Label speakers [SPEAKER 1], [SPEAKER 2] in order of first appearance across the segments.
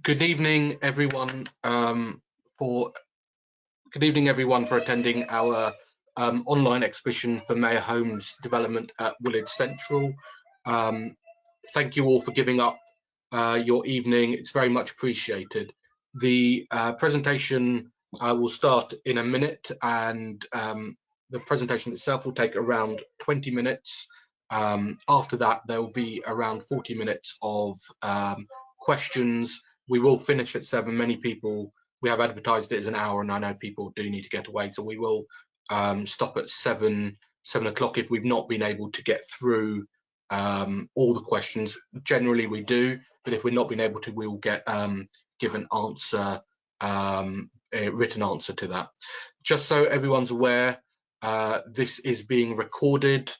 [SPEAKER 1] Good evening, everyone. Good evening, everyone, for attending our online exhibition for Meyer Homes development at Woolwich Central. Thank you all for giving up your evening. It's very much appreciated. The presentation will start in a minute, and the presentation itself will take around 20 minutes. After that, there will be around 40 minutes of questions. We will finish at 7. Many people, we have advertised it as an hour, and I know people do need to get away, so we will stop at 7 o'clock if we've not been able to get through all the questions. Generally we do, but if we're not been able to, we will get give an answer, a written answer to that. Just so everyone's aware, this is being recorded,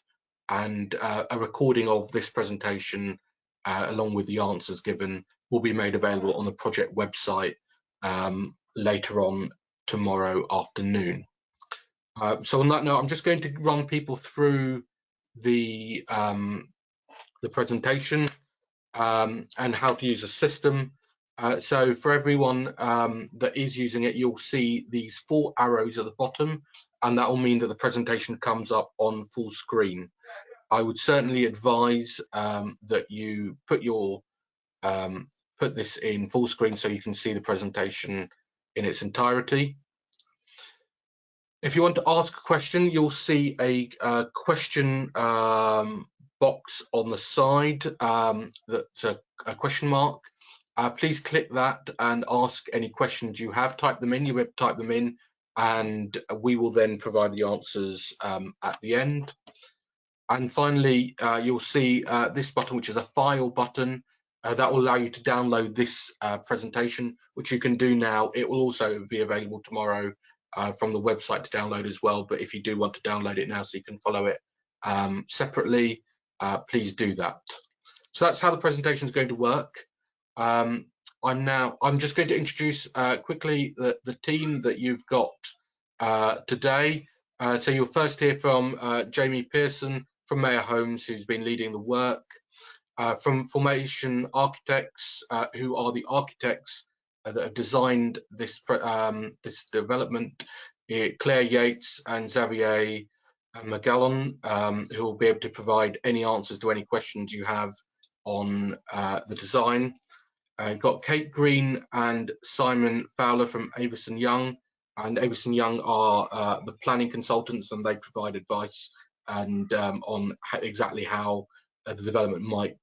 [SPEAKER 1] and a recording of this presentation along with the answers given will be made available on the project website later on tomorrow afternoon. So on that note, I'm just going to run people through the presentation and how to use the system. So for everyone that is using it, you'll see these 4 arrows at the bottom, and that will mean that the presentation comes up on full screen. I would certainly advise that you put this in full screen so you can see the presentation in its entirety. If you want to ask a question, you'll see a question box on the side that's a question mark. Please click that and ask any questions you have. Type them in, you will type them in, and we will then provide the answers at the end. And finally, you'll see this button, which is a file button. That will allow you to download this presentation, which you can do now. It will also be available tomorrow from the website to download as well. But if you do want to download it now so you can follow it separately, please do that. So that's how the presentation is going to work. I'm just going to introduce quickly the team that you've got today. So you'll first hear from Jamie Pearson from Meyer Homes, who's been leading the work. From Formation Architects, who are the architects that have designed this development, Claire Yates and Xavier Magallon, who will be able to provide any answers to any questions you have on the design. Got Kate Green and Simon Fowler from Avison Young, and Avison Young are the planning consultants, and they provide advice and on exactly how the development might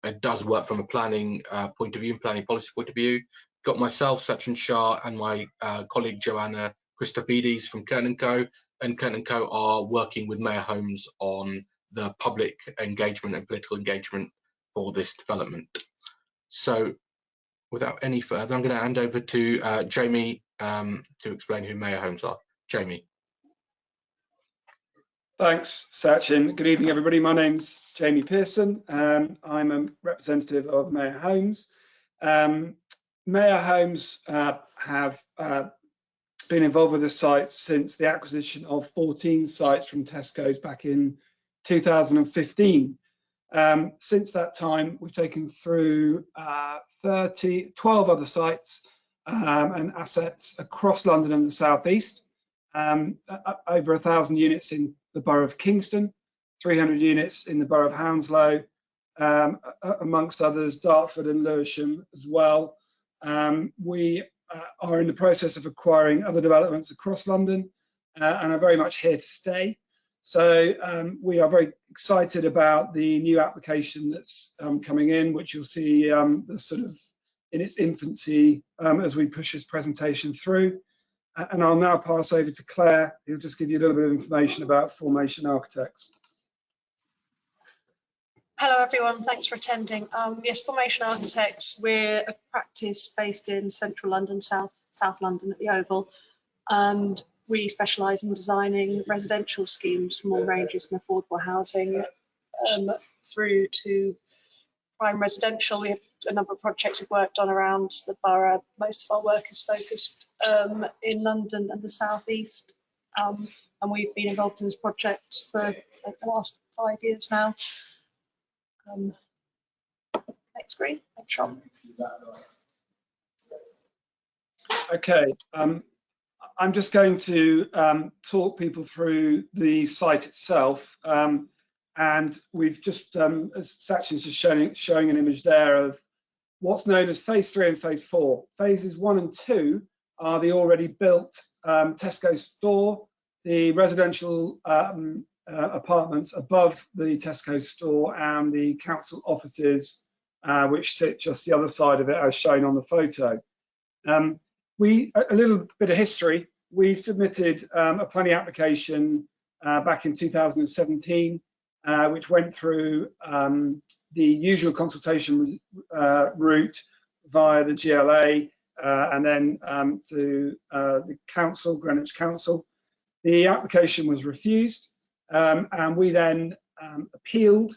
[SPEAKER 1] it does work from a planning point of view and planning policy point of view. Got myself, Sachin Shah, and my colleague Joanna Christofides from Curtin & Co. And Curtin & Co. are working with Meyer Homes on the public engagement and political engagement for this development. So without any further, I'm going to hand over to Jamie to explain who Meyer Homes are. Jamie.
[SPEAKER 2] Thanks, Sachin. Good evening, everybody. My name's Jamie Pearson, and I'm a representative of Meyer Homes. Meyer Homes have been involved with the site since the acquisition of 14 sites from Tesco's back in 2015. Since that time, we've taken through 12 other sites and assets across London and the South East. Over 1,000 units in the borough of Kingston, 300 units in the borough of Hounslow, amongst others, Dartford and Lewisham as well. We are in the process of acquiring other developments across London and are very much here to stay. So we are very excited about the new application that's coming in, which you'll see the sort of in its infancy as we push this presentation through. And I'll now pass over to Claire, who'll just give you a little bit of information about Formation Architects.
[SPEAKER 3] Hello everyone, thanks for attending. Yes, Formation Architects, we're a practice based in central London, South London at the Oval, and we specialise in designing residential schemes from all ranges from affordable housing through to prime residential. We have a number of projects we've worked on around the borough. Most of our work is focused in London and the South East, and we've been involved in this project for the last 5 years now. next screen. Thanks, Sean.
[SPEAKER 2] Okay, I'm just going to talk people through the site itself, and we've just, as Sachin's just showing an image there of what's known as phase 3 and phase 4. Phases 1 and 2 are the already built Tesco store, the residential apartments above the Tesco store, and the council offices, which sit just the other side of it, as shown on the photo. A little bit of history. We submitted a planning application back in 2017, which went through the usual consultation route via the GLA and then to the council, Greenwich Council. The application was refused, and we then appealed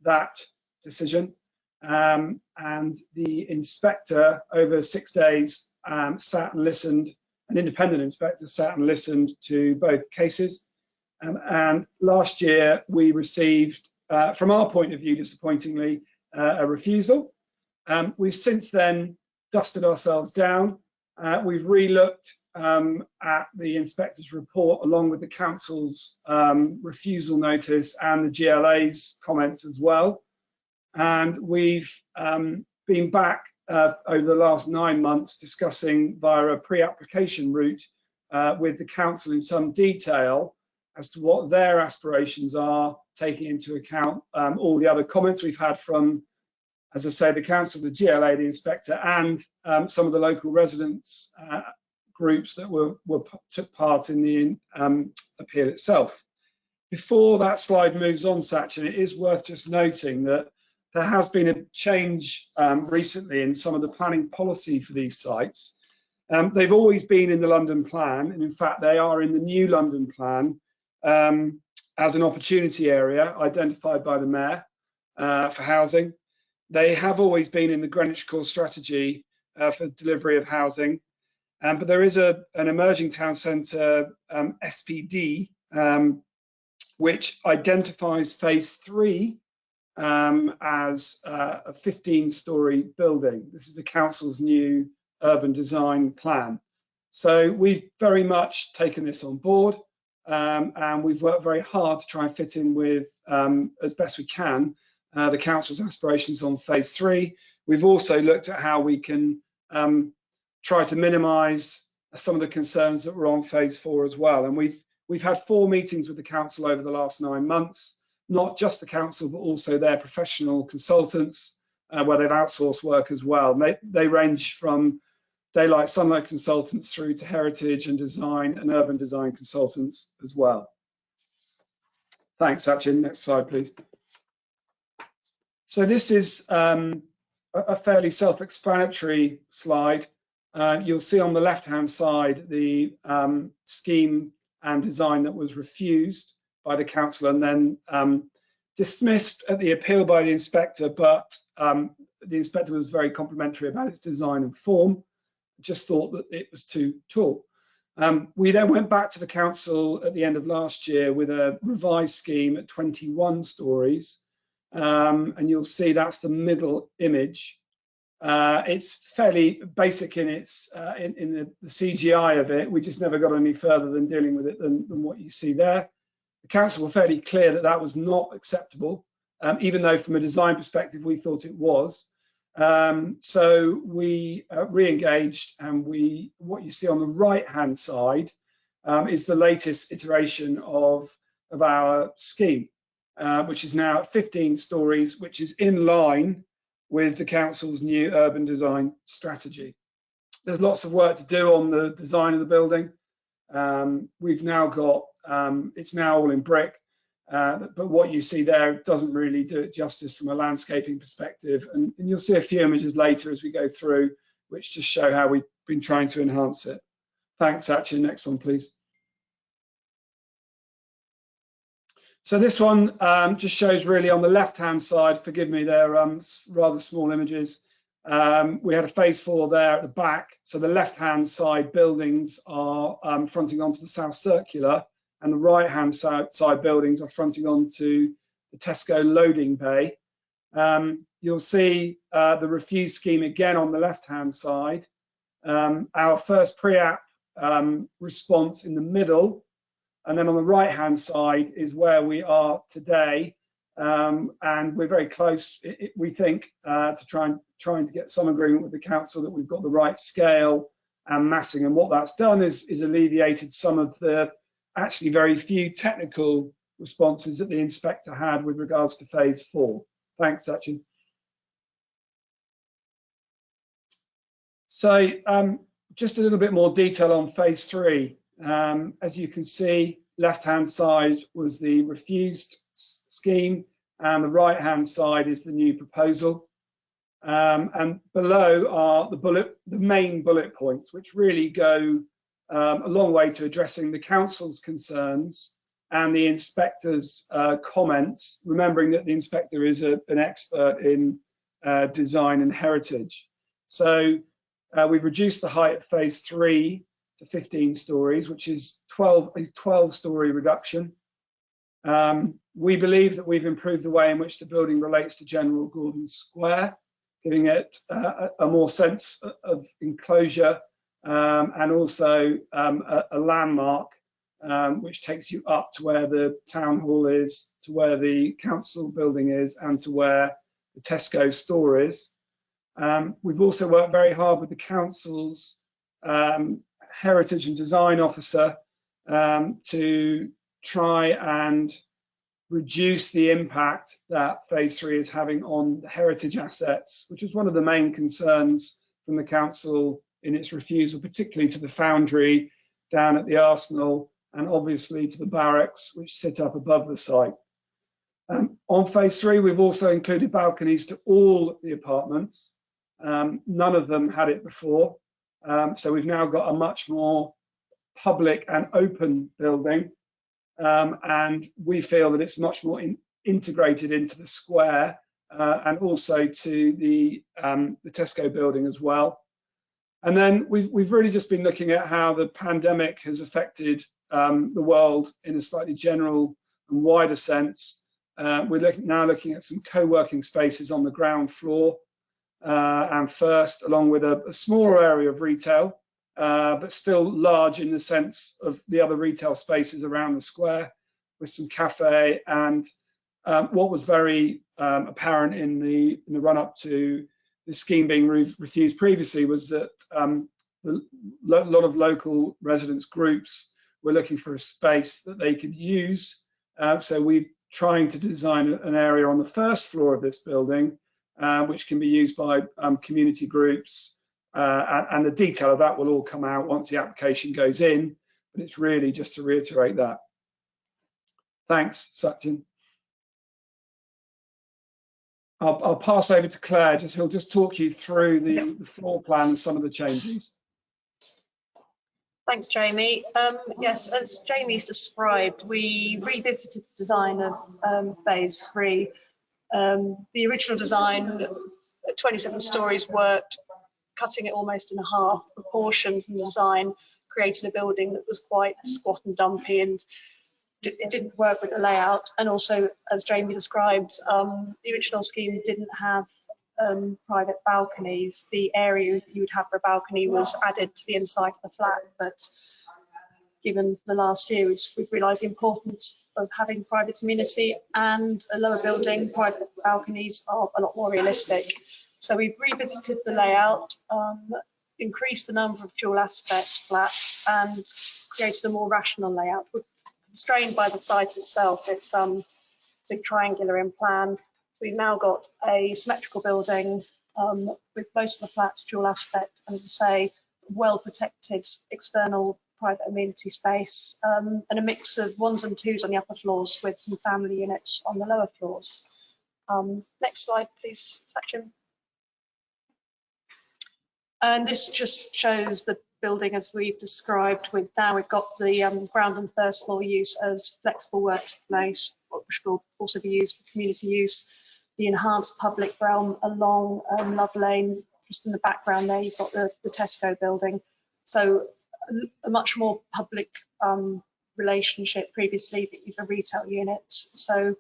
[SPEAKER 2] that decision, and the inspector over 6 days sat and listened. An independent inspector sat and listened to both cases, and last year we received, from our point of view, disappointingly, a refusal. We've since then dusted ourselves down. We've re-looked at the inspector's report along with the council's refusal notice and the GLA's comments as well, and we've been back over the last 9 months discussing via a pre-application route with the council in some detail as to what their aspirations are, taking into account all the other comments we've had from, as I say, the council, the GLA, the inspector, and some of the local residents groups that took part in the appeal itself. Before that slide moves on, Sachin, it is worth just noting that there has been a change recently in some of the planning policy for these sites. They've always been in the London plan, and in fact they are in the new London plan as an opportunity area identified by the Mayor for housing. They have always been in the Greenwich Core Strategy for delivery of housing, but there is an emerging town centre SPD which identifies phase 3 as a 15-storey building. This is the council's new urban design plan. So we've very much taken this on board, and we've worked very hard to try and fit in with, as best we can, the council's aspirations on phase 3. We've also looked at how we can try to minimise some of the concerns that were on phase 4 as well. And we've had 4 meetings with the council over the last 9 months. Not just the council, but also their professional consultants, where they've outsourced work as well. They range from daylight sunlight consultants through to heritage and design and urban design consultants as well. Thanks, Sachin. Next slide, please. So this is a fairly self-explanatory slide. You'll see on the left-hand side the scheme and design that was refused by the council and then dismissed at the appeal by the inspector, but the inspector was very complimentary about its design and form, just thought that it was too tall. We then went back to the council at the end of last year with a revised scheme at 21 stories, and you'll see that's the middle image. It's fairly basic in its in the CGI of it. We just never got any further than dealing with it than what you see there. The council were fairly clear that that was not acceptable, even though from a design perspective we thought it was. So we re-engaged, and what you see on the right-hand side is the latest iteration of our scheme, which is now at 15 stories, which is in line with the council's new urban design strategy. There's lots of work to do on the design of the building. We've now got, it's now all in brick, but what you see there doesn't really do it justice from a landscaping perspective. And you'll see a few images later as we go through, which just show how we've been trying to enhance it. Thanks, Sachin. Next one, please. So this one just shows really on the left-hand side, forgive me, they're rather small images. We had a phase 4 there at the back. So the left-hand side buildings are fronting onto the South Circular, and the right-hand side buildings are fronting onto the Tesco loading bay. you'll see the refuse scheme again on the left-hand side. Our first pre-app response in the middle, and then on the right-hand side is where we are today. And we're very close, we think, to trying to get some agreement with the council that we've got the right scale and massing. And what that's done is alleviated some of the actually very few technical responses that the inspector had with regards to phase 4. Thanks, Sachin. So just a little bit more detail on phase 3. As you can see, left-hand side was the refused scheme, and the right-hand side is the new proposal. And below are the main bullet points, which really go a long way to addressing the council's concerns and the inspector's comments, remembering that the inspector is an expert in design and heritage. So we've reduced the height of phase 3 to 15 stories, which is a 12-story reduction. We believe that we've improved the way in which the building relates to General Gordon Square, giving it a more sense of enclosure and also a landmark which takes you up to where the town hall is, to where the council building is, and to where the Tesco store is. We've also worked very hard with the council's heritage and design officer to try and reduce the impact that phase 3 is having on the heritage assets, which is one of the main concerns from the council in its refusal, particularly to the foundry down at the Arsenal and obviously to the barracks, which sit up above the site. On phase 3, we've also included balconies to all the apartments. None of them had it before. So we've now got a much more public and open building. And we feel that it's much more integrated into the square and also to the Tesco building as well. And then we've really just been looking at how the pandemic has affected the world in a slightly general and wider sense. We're now looking at some co-working spaces on the ground floor and first, along with a smaller area of retail, but still large in the sense of the other retail spaces around the square, with some cafe. And what was very apparent in the run-up to the scheme being refused previously was that a lot of local residents groups were looking for a space that they could use. So we're trying to design an area on the first floor of this building which can be used by community groups. And the detail of that will all come out once the application goes in, but it's really just to reiterate that. Thanks, Sachin. I'll pass over to Claire, who'll just talk you through the floor plan and some of the changes.
[SPEAKER 3] Thanks, Jamie. Yes, as Jamie's described, we revisited the design of phase 3. The original design, 27 stories, worked, cutting it almost in half. The proportions and the design created a building that was quite squat and dumpy, and it didn't work with the layout. And also, as Jamie described, the original scheme didn't have private balconies. The area you would have for a balcony was added to the inside of the flat, but given the last year, we've realised the importance of having private amenity, and a lower building, private balconies are a lot more realistic. So we've revisited the layout, increased the number of dual aspect flats, and created a more rational layout. We're constrained by the site itself. It's sort of triangular in plan. So we've now got a symmetrical building with most of the flats dual aspect, and as I say, well protected external private amenity space, and a mix of 1s and 2s on the upper floors with some family units on the lower floors. Next slide, please, Sachin. And this just shows the building as we've described. With now we've got the ground and first floor use as flexible workspace, which will also be used for community use. The enhanced public realm along Love Lane, just in the background there, you've got the Tesco building. So a much more public relationship previously with a retail unit. So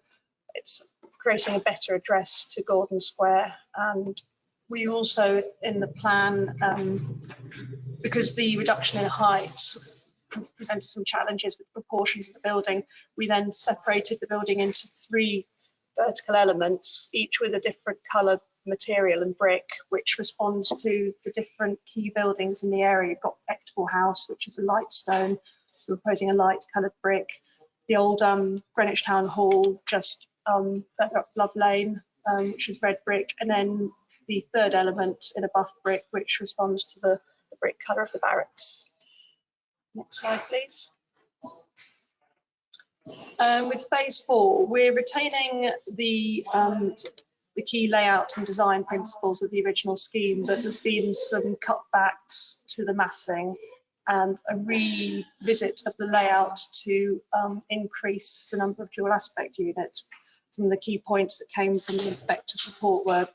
[SPEAKER 3] it's creating a better address to Gordon Square. And we also, in the plan, because the reduction in height presented some challenges with the proportions of the building, we then separated the building into 3 vertical elements, each with a different coloured material and brick, which responds to the different key buildings in the area. You've got Echtable House, which is a light stone, so we're proposing a light coloured brick. The old Greenwich Town Hall, just further up Love Lane, which is red brick, and then the 3rd element in a buff brick, which responds to the brick colour of the barracks. Next slide, please. With phase 4, we're retaining the key layout and design principles of the original scheme, but there's been some cutbacks to the massing and a revisit of the layout to increase the number of dual aspect units. Some of the key points that came from the inspector's report were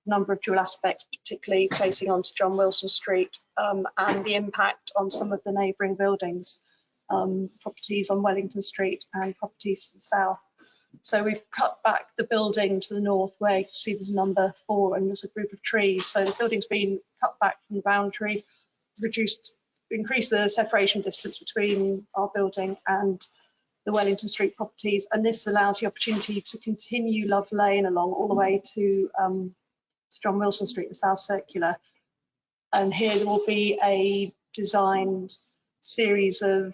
[SPEAKER 3] number of dual aspects, particularly facing onto John Wilson Street, and the impact on some of the neighbouring buildings, properties on Wellington Street and properties to the south. So we've cut back the building to the north, where you can see there's number 4 and there's a group of trees. So the building's been cut back from the boundary, increased the separation distance between our building and the Wellington Street properties, and this allows the opportunity to continue Love Lane along all the way to John Wilson Street, the South Circular. And here there will be a designed series of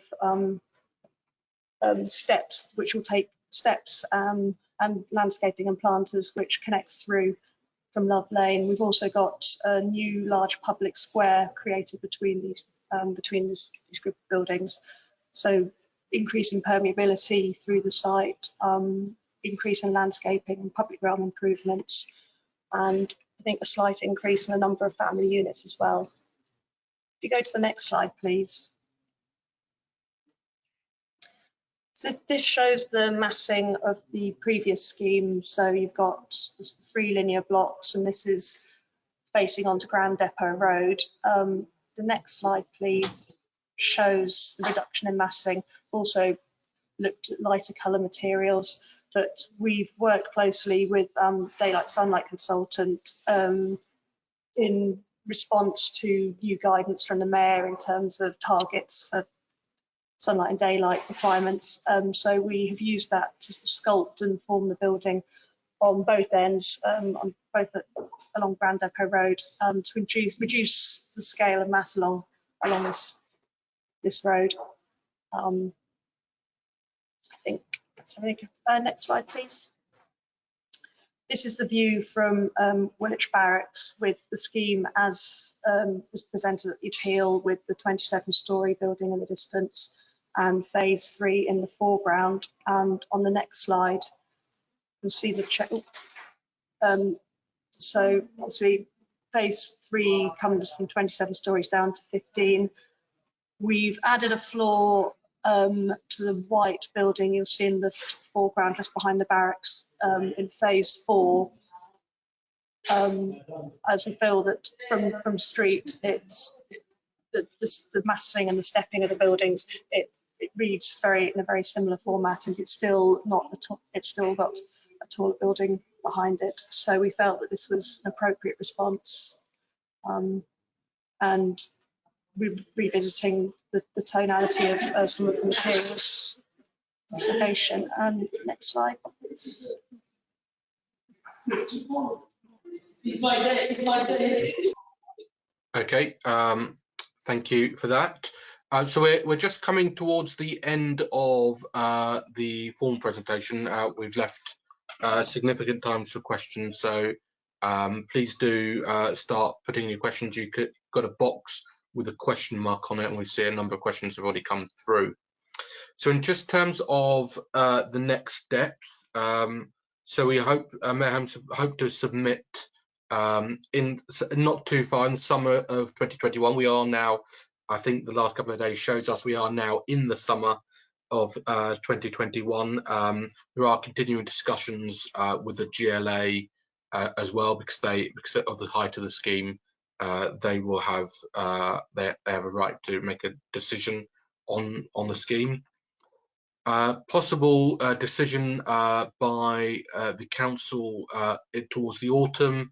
[SPEAKER 3] steps, which will take steps and landscaping and planters, which connects through from Love Lane. We've also got a new large public square created between these group of buildings. So increasing permeability through the site, increase in landscaping, public realm improvements, and I think a slight increase in the number of family units as well. If you go to the next slide, please. So this shows the massing of the previous scheme. So you've got 3 linear blocks, and this is facing onto Grand Depot Road. The next slide, please, shows the reduction in massing. Also looked at lighter colour materials, but we've worked closely with Daylight Sunlight Consultant in response to new guidance from the Mayor in terms of targets for sunlight and daylight requirements. So we have used that to sculpt and form the building on both ends, along Grand Depot Road, to reduce the scale of mass along this road. I think that's everything. Next slide, please. This is the view from Woolwich Barracks with the scheme as was presented at the appeal, with the 27-storey building in the distance and phase 3 in the foreground. And on the next slide, you'll see the so obviously phase 3 comes from 27 stories down to 15. We've added a floor to the white building you'll see in the foreground just behind the barracks in phase 4, as we feel that from street the massing and the stepping of the buildings, it reads in a very similar format, and it's still not the top, it's still got a taller building behind it. So we felt that this was an appropriate response, and we're revisiting the tonality of some of the materials conservation. And next slide, please.
[SPEAKER 1] Okay, thank you for that. So we're just coming towards the end of the formal presentation. We've left significant times for questions, so please do start putting your questions. You've got a box with a question mark on it, and we see a number of questions have already come through. So in just terms of the next steps, so we hope Meyer Homes hope to submit in not too far in the summer of 2021. We are now, I think the last couple of days shows us we are now in the summer of 2021. There are continuing discussions with the GLA as well, because of the height of the scheme, they will have they have a right to make a decision on the scheme. Possible decision by the council towards the autumn.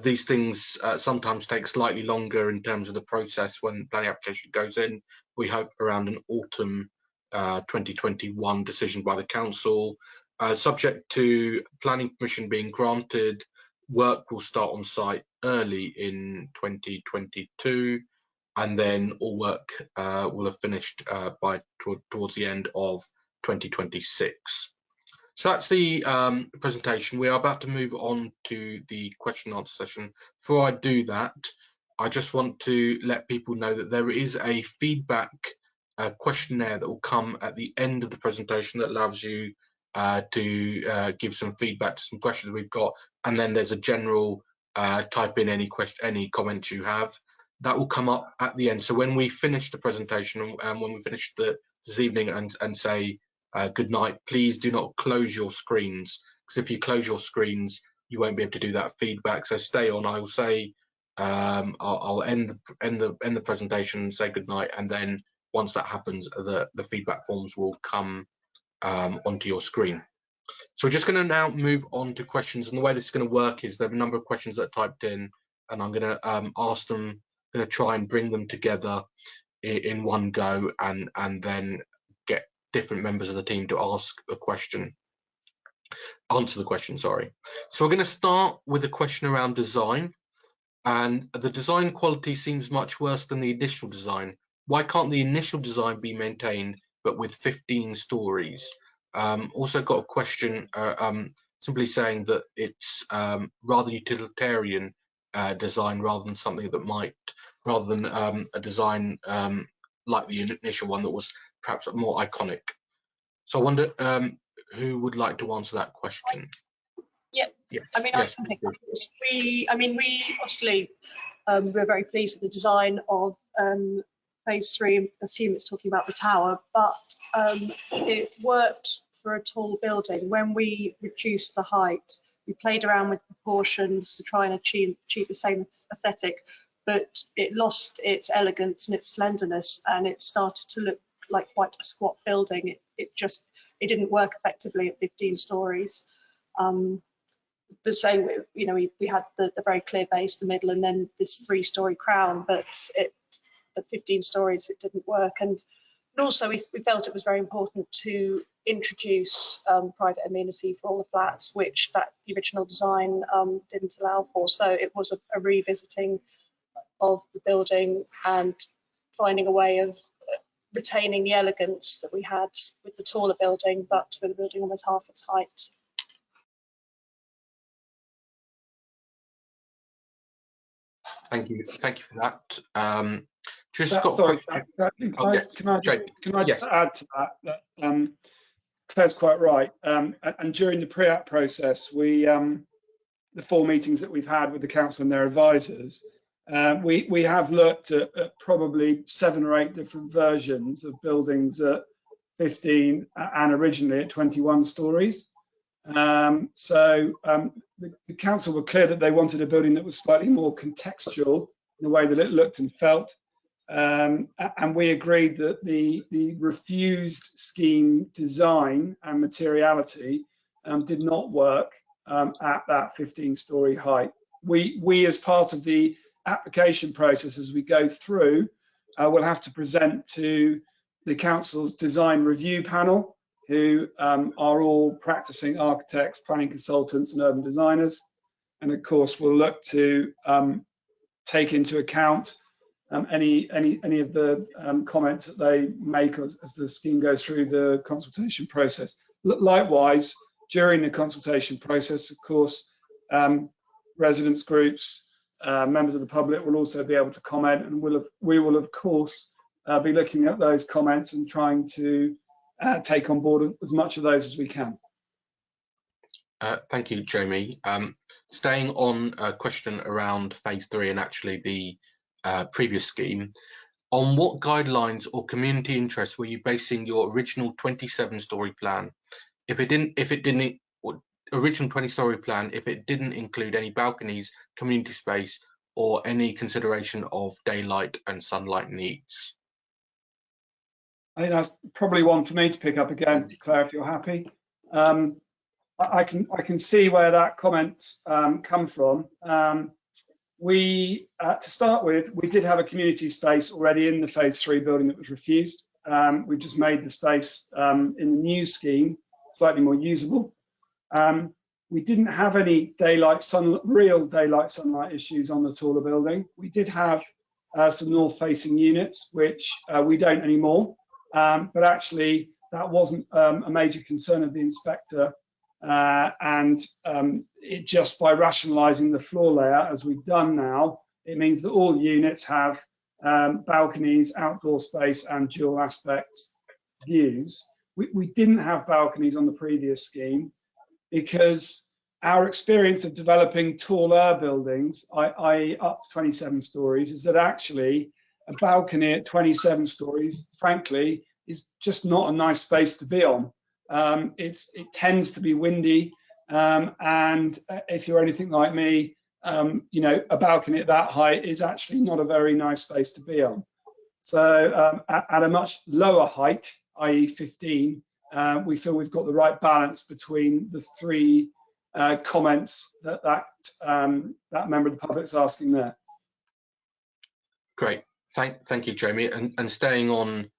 [SPEAKER 1] These things sometimes take slightly longer in terms of the process when the planning application goes in. We hope around an autumn 2021 decision by the council. Subject to planning permission being granted, work will start on site early in 2022. And then all work will have finished by towards the end of 2026. So that's the presentation. We are about to move on to the question and answer session. Before I do that, I just want to let people know that there is a feedback questionnaire that will come at the end of the presentation that allows you to give some feedback to some questions we've got, and then there's a general type in any comments you have. That will come up at the end. So when we finish the presentation and when we finish this evening and say good night, please do not close your screens, because if you close your screens, you won't be able to do that feedback. So stay on. I will say I'll end the presentation and say good night, and then once that happens, the feedback forms will come onto your screen. So we're just going to now move on to questions, and the way this is going to work is there are a number of questions that are typed in, and I'm going to ask them. Going to try and bring them together in one go, and then get different members of the team to answer the question. Sorry. So we're going to start with a question around design, and the design quality seems much worse than the initial design. Why can't the initial design be maintained but with 15 stories? Also got a question simply saying that it's rather utilitarian design rather than something that rather than a design like the initial one that was perhaps more iconic. So I wonder who would like to answer that question.
[SPEAKER 3] Yeah,
[SPEAKER 1] yes.
[SPEAKER 3] I mean,
[SPEAKER 1] yes,
[SPEAKER 3] I think we obviously we're very pleased with the design of phase 3. I assume it's talking about the tower, but it worked for a tall building. When we reduced the height, we played around with proportions to try and achieve the same aesthetic, but it lost its elegance and its slenderness, and it started to look like quite a squat building. It didn't work effectively at 15 stories. The same, we had the very clear base, the middle, and then this 3-story crown, but at 15 stories it didn't work. And also we felt it was very important to introduce private amenity for all the flats, which the original design didn't allow for. So it was a revisiting of the building and finding a way of retaining the elegance that we had with the taller building, but with the building almost half its height.
[SPEAKER 1] Thank you for that.
[SPEAKER 2] Sorry, can I just add to that? Claire's quite right. And during the pre-app process, the 4 meetings that we've had with the council and their advisors, we have looked at probably 7 or 8 different versions of buildings at 15 and originally at 21 stories. So the council were clear that they wanted a building that was slightly more contextual in the way that it looked and felt. And we agreed that the refused scheme design and materiality did not work at that 15-story height. We, as part of the application process as we go through, will have to present to the council's design review panel, who are all practicing architects, planning consultants, and urban designers. And of course, we'll look to take into account any of the comments that they make as the scheme goes through the consultation process. Likewise, during the consultation process, of course, residents groups, members of the public will also be able to comment, and we will of course be looking at those comments and trying to take on board as much of those as we can.
[SPEAKER 1] Thank you, Jamie. Staying on a question around phase 3 and actually the previous scheme, on what guidelines or community interests were you basing your original 27-story plan? If it didn't original 20-story plan, if it didn't include any balconies, community space, or any consideration of daylight and sunlight needs?
[SPEAKER 2] I think that's probably one for me to pick up again, Claire, if you're happy. I can see where that comment's come from. To start with, we did have a community space already in the phase 3 building that was refused. We've just made the space in the new scheme slightly more usable. We didn't have any real daylight sunlight issues on the taller building. We did have some north-facing units, which we don't anymore. But actually, that wasn't a major concern of the inspector. It just by rationalising the floor layout, as we've done now, it means that all units have balconies, outdoor space, and dual aspects views. We didn't have balconies on the previous scheme because our experience of developing taller buildings, i.e. up to 27 stories, is that actually a balcony at 27 stories, frankly, is just not a nice space to be on. It tends to be windy, and if you're anything like me, you know, a balcony at that height is actually not a very nice space to be on. So at a much lower height, i.e. 15, we feel we've got the right balance between the three comments that member of the public is asking there.
[SPEAKER 1] Great, thank you, Jamie. And staying on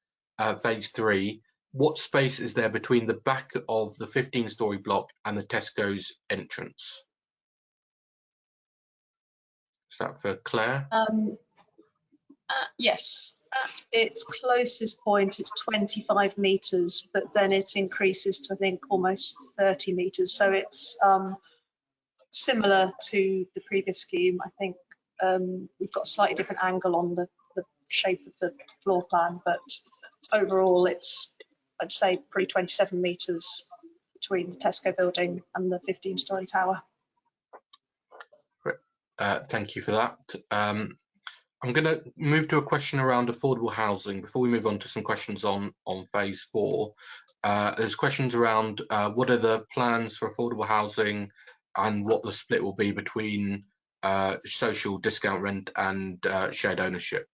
[SPEAKER 1] phase 3, what space is there between the back of the 15-storey block and the Tesco's entrance? Is that for Claire?
[SPEAKER 3] Yes, at its closest point, it's 25 metres, but then it increases to, I think, almost 30 metres. So it's similar to the previous scheme. I think we've got a slightly different angle on the shape of the floor plan, but overall it's, I'd say, probably 27 metres between the Tesco building and the 15-storey tower.
[SPEAKER 1] Great. Thank you for that. I'm going to move to a question around affordable housing before we move on to some questions on phase 4. There's questions around what are the plans for affordable housing and what the split will be between social discount rent and shared ownership.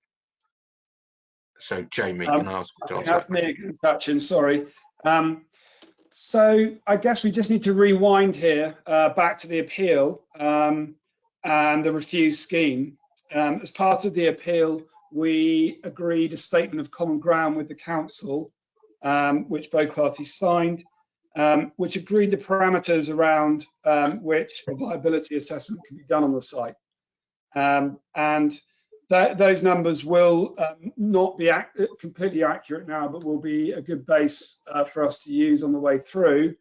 [SPEAKER 1] So Jamie, can I ask you to answer
[SPEAKER 2] that's
[SPEAKER 1] that question?
[SPEAKER 2] me touching, sorry. So I guess we just need to rewind here back to the appeal and the refused scheme. As part of the appeal, we agreed a statement of common ground with the council, which both parties signed, which agreed the parameters around which a viability assessment can be done on the site. And those numbers will not be completely accurate now, but will be a good base for us to use on the way through.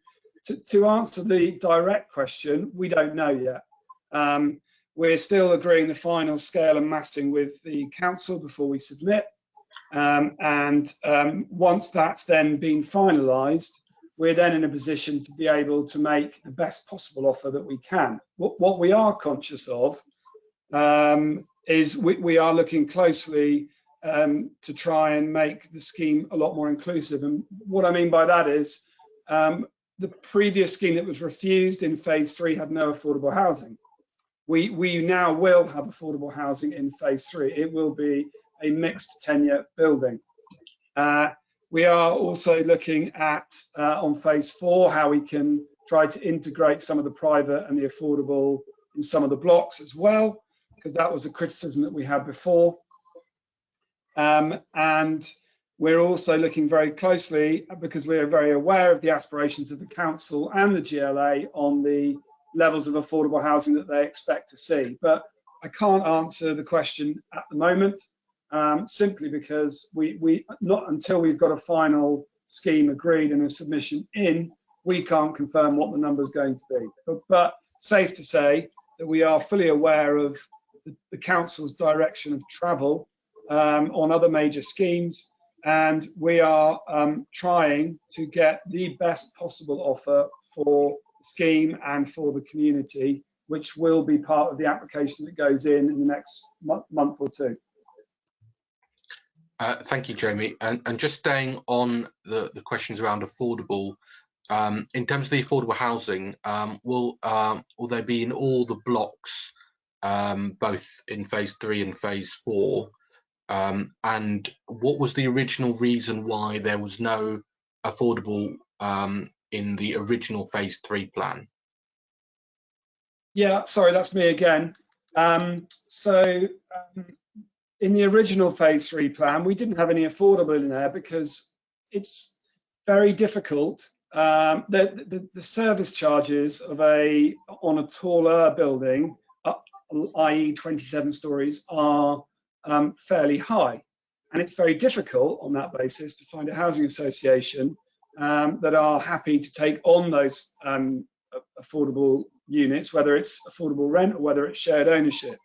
[SPEAKER 2] To answer the direct question, we don't know yet. We're still agreeing the final scale and massing with the council before we submit. Once that's then been finalised, we're then in a position to be able to make the best possible offer that we can. What we are conscious of is we are looking closely to try and make the scheme a lot more inclusive. And what I mean by that is the previous scheme that was refused in phase 3 had no affordable housing. We now will have affordable housing in phase 3. It will be a mixed tenure building. We are also looking at, on phase 4, how we can try to integrate some of the private and the affordable in some of the blocks as well, because that was a criticism that we had before. And we're also looking very closely, because we are very aware of the aspirations of the council and the GLA on the levels of affordable housing that they expect to see. But I can't answer the question at the moment, simply because we not until we've got a final scheme agreed and a submission in, we can't confirm what the number is going to be. But safe to say that we are fully aware of the council's direction of travel on other major schemes, and we are trying to get the best possible offer for the scheme and for the community, which will be part of the application that goes in the next month or two.
[SPEAKER 1] Thank you, Jamie. And just staying on the questions around affordable, in terms of the affordable housing, will they be in all the blocks, both in phase 3 and phase 4? and what was the original reason why there was no affordable in the original phase 3 plan?
[SPEAKER 2] Yeah, sorry, that's me again. In the original phase 3 plan, we didn't have any affordable in there because it's very difficult. The service charges of on a taller building, i.e. 27 stories, are fairly high. And it's very difficult on that basis to find a housing association that are happy to take on those affordable units, whether it's affordable rent or whether it's shared ownership.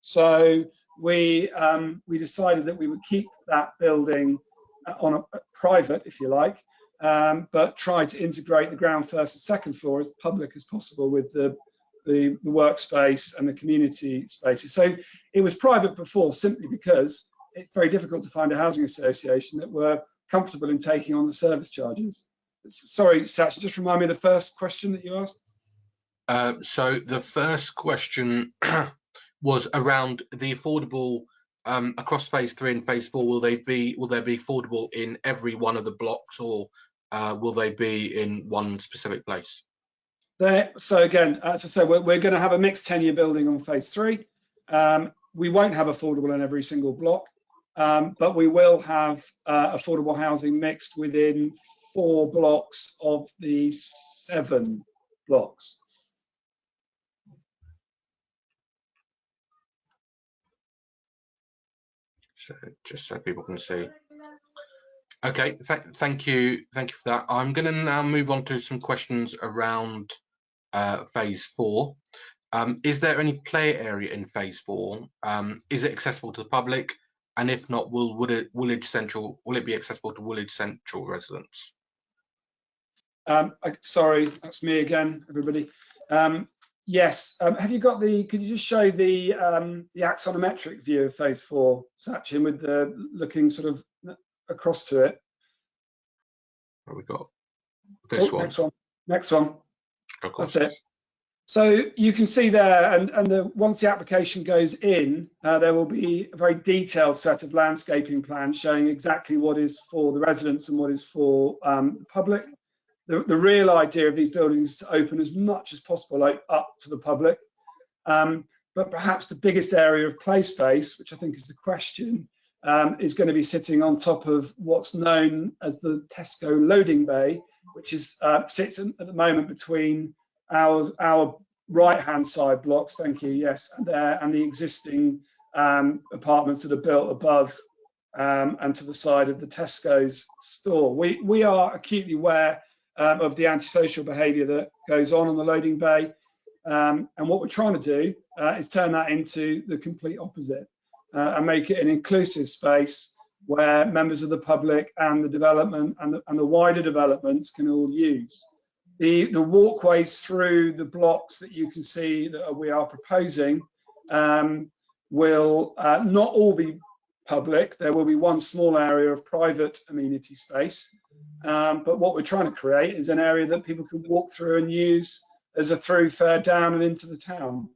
[SPEAKER 2] So we decided that we would keep that building on a private, if you like, but try to integrate the ground first and second floor as public as possible with the workspace and the community spaces. So it was private before simply because it's very difficult to find a housing association that were comfortable in taking on the service charges. Sorry, Satch, just remind me of the first question that you asked.
[SPEAKER 1] So the first question was around the affordable across phase 3 and phase 4. Will there be affordable in every one of the blocks, or will they be in one specific place?
[SPEAKER 2] So again, as I said, we're going to have a mixed tenure building on phase 3. We won't have affordable in every single block, but we will have affordable housing mixed within 4 blocks of the 7 blocks.
[SPEAKER 1] So just so people can see. Okay, thank you for that. I'm going to now move on to some questions around phase 4. Is there any play area in phase 4? Is it accessible to the public? And if not, will it be accessible to Woolwich Central residents?
[SPEAKER 2] Sorry, that's me again, everybody. Yes, have you got could you just show the axonometric view of phase 4, Sachin, with the looking sort of across to it?
[SPEAKER 1] Where we got this one.
[SPEAKER 2] Next one.
[SPEAKER 1] Of course.
[SPEAKER 2] That's it. So you can see there, and once the application goes in, there will be a very detailed set of landscaping plans showing exactly what is for the residents and what is for the public. The real idea of these buildings is to open as much as possible up to the public. But perhaps the biggest area of play space, which I think is the question, is going to be sitting on top of what's known as the Tesco loading bay, which sits at the moment between our right-hand side blocks, thank you, yes, and the existing apartments that are built above and to the side of the Tesco's store. We are acutely aware of the antisocial behaviour that goes on the loading bay, and what we're trying to do is turn that into the complete opposite and make it an inclusive space where members of the public and the development and the wider developments can all use. The walkways through the blocks that you can see that we are proposing will not all be public. There will be one small area of private amenity space, but what we're trying to create is an area that people can walk through and use as a thoroughfare down and into the town.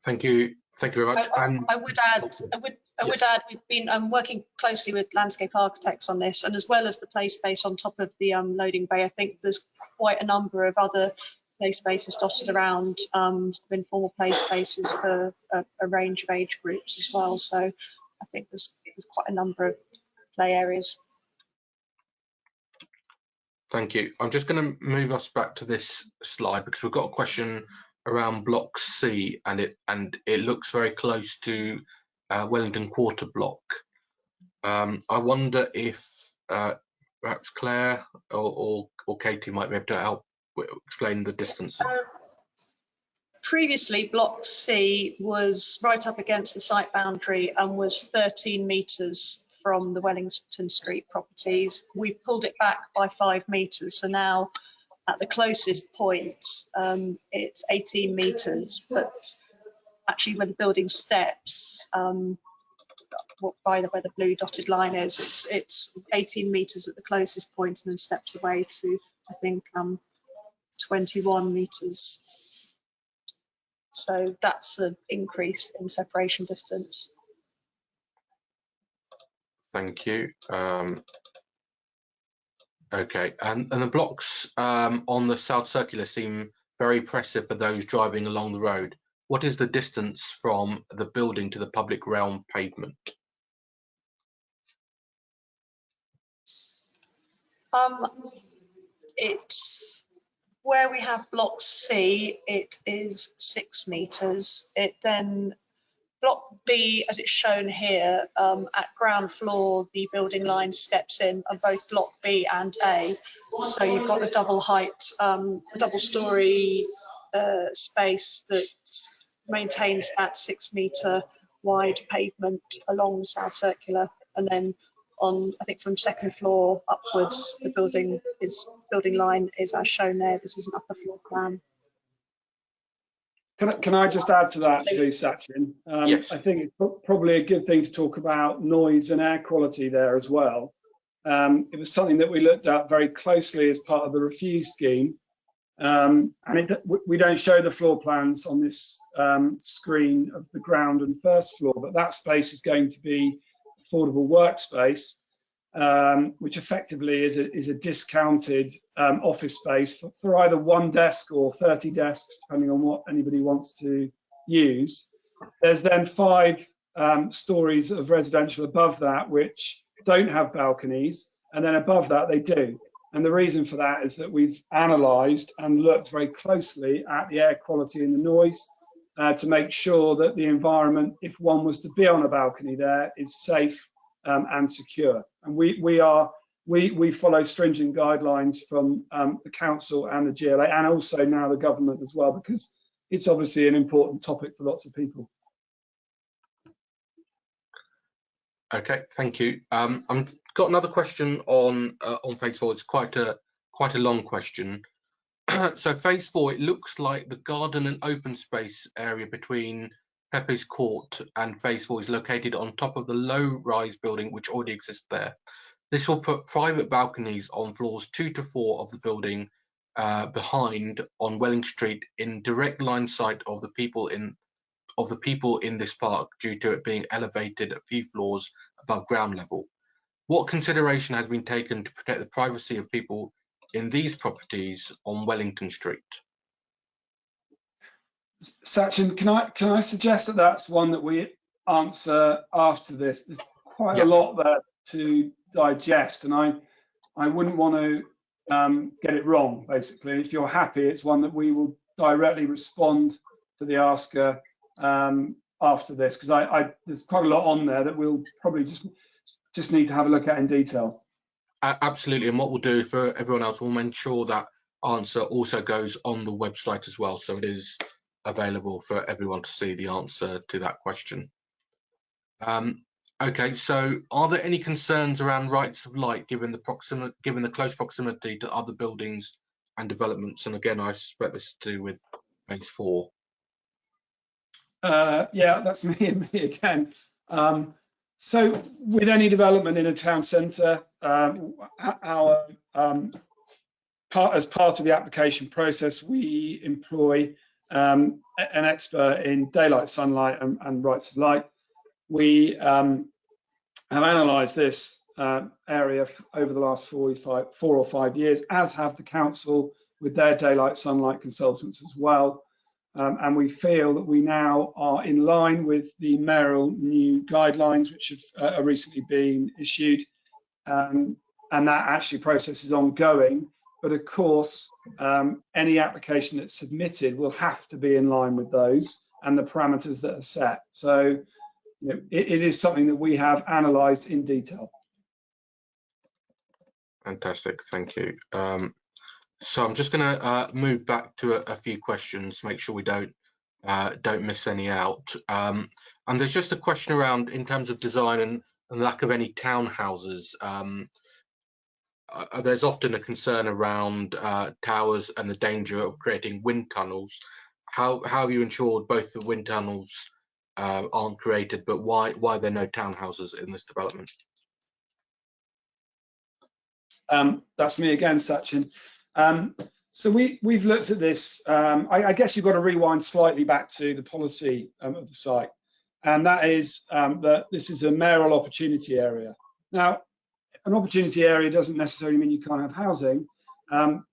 [SPEAKER 1] Thank you very much.
[SPEAKER 3] I would add, we've been working closely with landscape architects on this, and as well as the play space on top of the loading bay, I think there's quite a number of other play spaces dotted around, informal play spaces for a range of age groups as well. So I think there's quite a number of play areas.
[SPEAKER 1] Thank you. I'm just going to move us back to this slide because we've got a question around block C, and it looks very close to Wellington Quarter block. I wonder if perhaps Claire or Katie might be able to help explain the distances.
[SPEAKER 3] Previously, block C was right up against the site boundary and was 13 metres from the Wellington Street properties. We pulled it back by 5 metres, so now at the closest point it's 18 metres, but actually where the building steps, where the blue dotted line is, it's 18 metres at the closest point and then steps away to, I think, 21 metres. So that's an increase in separation distance.
[SPEAKER 1] Thank you. Okay, and the blocks on the South Circular seem very impressive for those driving along the road. What is the distance from the building to the public realm pavement?
[SPEAKER 3] It's where we have block C, it is 6 metres. It then block B, as it's shown here, at ground floor, the building line steps in on both block B and A. So you've got a double height, double story space that maintains that 6 metre wide pavement along the South Circular. And then on, I think from second floor upwards, the building line is as shown there. This is an upper floor plan.
[SPEAKER 2] Can I just add to that, please, Sachin?
[SPEAKER 1] Yes.
[SPEAKER 2] I think it's probably a good thing to talk about noise and air quality there as well. It was something that we looked at very closely as part of the refuse scheme. And we don't show the floor plans on this screen of the ground and first floor, but that space is going to be affordable workspace, which effectively is a discounted office space for either one desk or 30 desks, depending on what anybody wants to use. There's then 5 stories of residential above that, which don't have balconies, and then above that they do. And the reason for that is that we've analysed and looked very closely at the air quality and the noise to make sure that the environment, if one was to be on a balcony there, is safe and secure. And we follow stringent guidelines from the council and the GLA, and also now the government as well, because it's obviously an important topic for lots of people.
[SPEAKER 1] Okay, thank you. I've got another question on phase 4. It's quite a long question. So phase 4, it looks like the garden and open space area between Pepe's Court and phase 4 is located on top of the low-rise building which already exists there. This will put private balconies on floors 2 to 4 of the building behind on Welling Street in direct line sight of the people in this park, due to it being elevated a few floors above ground level. What consideration has been taken to protect the privacy of people in these properties on Wellington Street?
[SPEAKER 2] Sachin, can I suggest that that's one that we answer after this? There's quite a lot there to digest, and I wouldn't want to get it wrong. Basically, if you're happy, it's one that we will directly respond to the asker after this, because there's quite a lot on there that we'll probably just need to have a look at in detail.
[SPEAKER 1] Absolutely, and what we'll do for everyone else, we'll make sure that answer also goes on the website as well, so it is available for everyone to see the answer to that question. Okay, so are there any concerns around rights of light given the close proximity to other buildings and developments? And again, I suspect this to do with phase 4.
[SPEAKER 2] Yeah, that's me and me again. So with any development in a town centre, as part of the application process, we employ an expert in daylight, sunlight and rights of light. We have analysed this area over the last 4 or 5 years, as have the council with their daylight, sunlight consultants as well. And we feel that we now are in line with the mayoral new guidelines, which have recently been issued, and that actually process is ongoing. But of course, any application that's submitted will have to be in line with those and the parameters that are set. So it is something that we have analysed in detail.
[SPEAKER 1] Fantastic, thank you. So I'm just going to move back to a few questions, make sure we don't miss any out. And there's just a question around, in terms of design and lack of any townhouses. There's often a concern around towers and the danger of creating wind tunnels. How have you ensured both the wind tunnels aren't created, but why are there no townhouses in this development? That's
[SPEAKER 2] me again, Sachin. So we've looked at this. I guess you've got to rewind slightly back to the policy of the site, and that is that this is a mayoral opportunity area. Now, an opportunity area doesn't necessarily mean you can't have housing,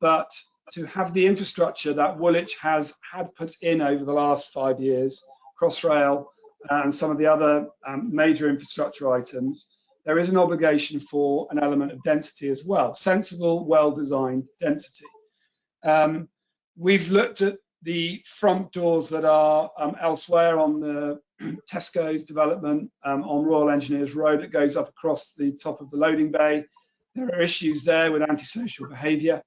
[SPEAKER 2] but to have the infrastructure that Woolwich had put in over the last 5 years, Crossrail and some of the other major infrastructure items, there is an obligation for an element of density as well, sensible, well-designed density. We've looked at the front doors that are elsewhere on the Tesco's development on Royal Engineers Road that goes up across the top of the loading bay. There are issues there with antisocial behaviour.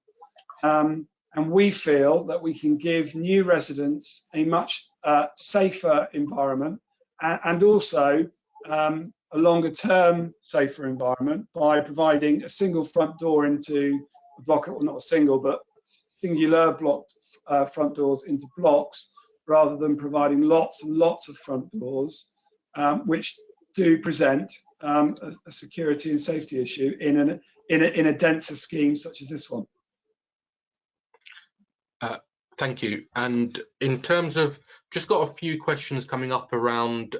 [SPEAKER 2] And we feel that we can give new residents a much safer environment and also a longer term safer environment by providing a single front door into a block, well, not a single, but singular blocked front doors into blocks, rather than providing lots and lots of front doors, which do present a security and safety issue in a denser scheme such as this one.
[SPEAKER 1] Thank you. And in terms of, just got a few questions coming up around